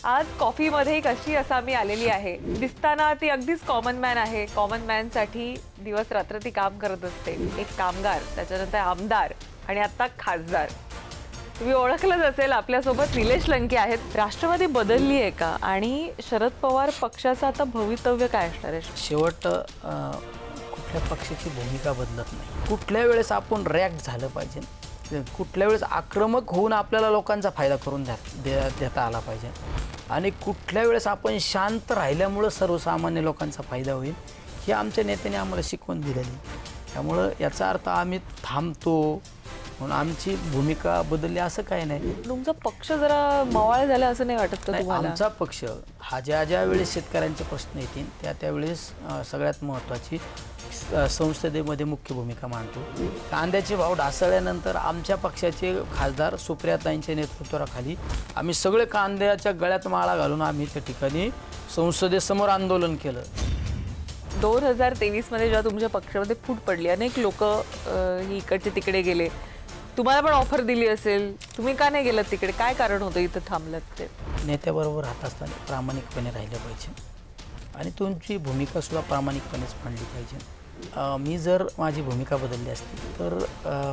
आज कॉफीमध्ये कशी असामी आलेली आहे. दिसताना ती अगदीच कॉमन मॅन आहे. कॉमन मॅनसाठी दिवस रात्र ती काम करत असते. एक कामगार, त्याच्यानंतर आमदार आणि आता खासदार. तुम्ही ओळखलंच असेल, आपल्यासोबत निलेश लंके आहेत. राष्ट्रवादी बदलली आहे का आणि शरद पवार पक्षाचं आता भवितव्य काय असणार आहे? शेवट कुठल्या पक्षाची भूमिका बदलत नाही. कुठल्या वेळेस आपण रिॲक्ट झालं पाहिजे, कुठल्या वेळेस आक्रमक होऊन आपल्याला लोकांचा फायदा करून देता आला पाहिजे आणि कुठल्या वेळेस आपण शांत राहिल्यामुळं सर्वसामान्य लोकांचा फायदा होईल, हे आमच्या नेत्याने आम्हाला शिकवून दिलेली. त्यामुळं याचा अर्थ आम्ही थांबतो म्हणून आमची भूमिका बदलली असं काही नाही. तुमचा पक्ष जरा मवाळ झाला असं नाही वाटत का तुम्हाला? आमचा पक्ष हा ज्या वेळेस शेतकऱ्यांचे प्रश्न येतील त्यावेळेस सगळ्यात महत्त्वाची संसदेमध्ये मुख्य भूमिका मांडतो. कांद्याचे भाव ढासळल्यानंतर आमच्या पक्षाचे खासदार सुप्रियाताईंच्या नेतृत्वाखाली आम्ही सगळे कांद्याच्या गळ्यात माळा घालून आम्ही त्या ठिकाणी संसदेसमोर आंदोलन केलं. 2023 मध्ये जेव्हा तुमच्या पक्षामध्ये फूट पडली, अनेक लोक ही इकडचे तिकडे गेले. तुम्हाला पण ऑफर दिली असेल, तुम्ही का नाही गेलात तिकडे? काय कारण होतं इथं थांबलात ते? नेत्याबरोबर राहत असताना प्रामाणिकपणे राहिलं पाहिजे आणि तुमची भूमिका सुद्धा प्रामाणिकपणेच मांडली पाहिजे. मी जर माझी भूमिका बदलली असती तर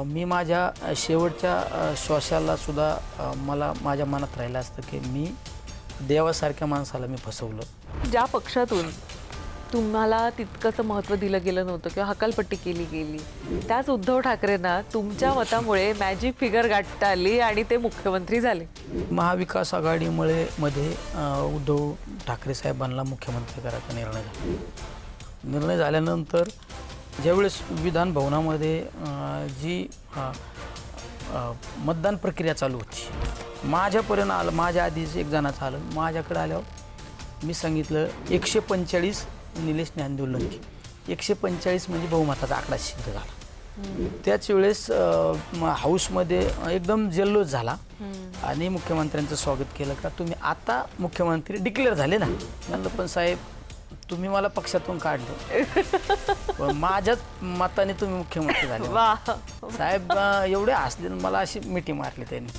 मी माझ्या शेवटच्या श्वासाला सुद्धा मला माझ्या मनात राहिलं असतं की मी देवासारख्या माणसाला मी फसवलं. ज्या पक्षातून तुम्हाला तितकंसं महत्त्व दिलं गेलं नव्हतं किंवा हकालपट्टी केली गेली, त्याच उद्धव ठाकरेंना तुमच्या मतामुळे मॅजिक फिगर गाठता आली आणि ते मुख्यमंत्री झाले. महाविकास आघाडीमुळे मध्ये उद्धव ठाकरे साहेबांना मुख्यमंत्री करायचा निर्णय झाल्यानंतर ज्यावेळेस विधान भवनामध्ये जी मतदान प्रक्रिया चालू होती, माझ्यापर्यंत आलं. माझ्या आधीच एक जणाचं आलं. माझ्याकडे आल्यावर मी सांगितलं 145 निलेश ज्ञानदेव लंके. 145 म्हणजे बहुमताचा आकडा सिद्ध झाला. त्याच वेळेस हाऊसमध्ये एकदम जल्लोष झाला आणि मुख्यमंत्र्यांचं स्वागत केलं का तुम्ही आता मुख्यमंत्री डिक्लेअर झाले ना. म्हणलं पण साहेब तुम्ही मला पक्षातून काढलं, पण माझ्याच मताने तुम्ही मुख्यमंत्री झाले. साहेब एवढे हसले, मला अशी मिठी मारली त्यांनी.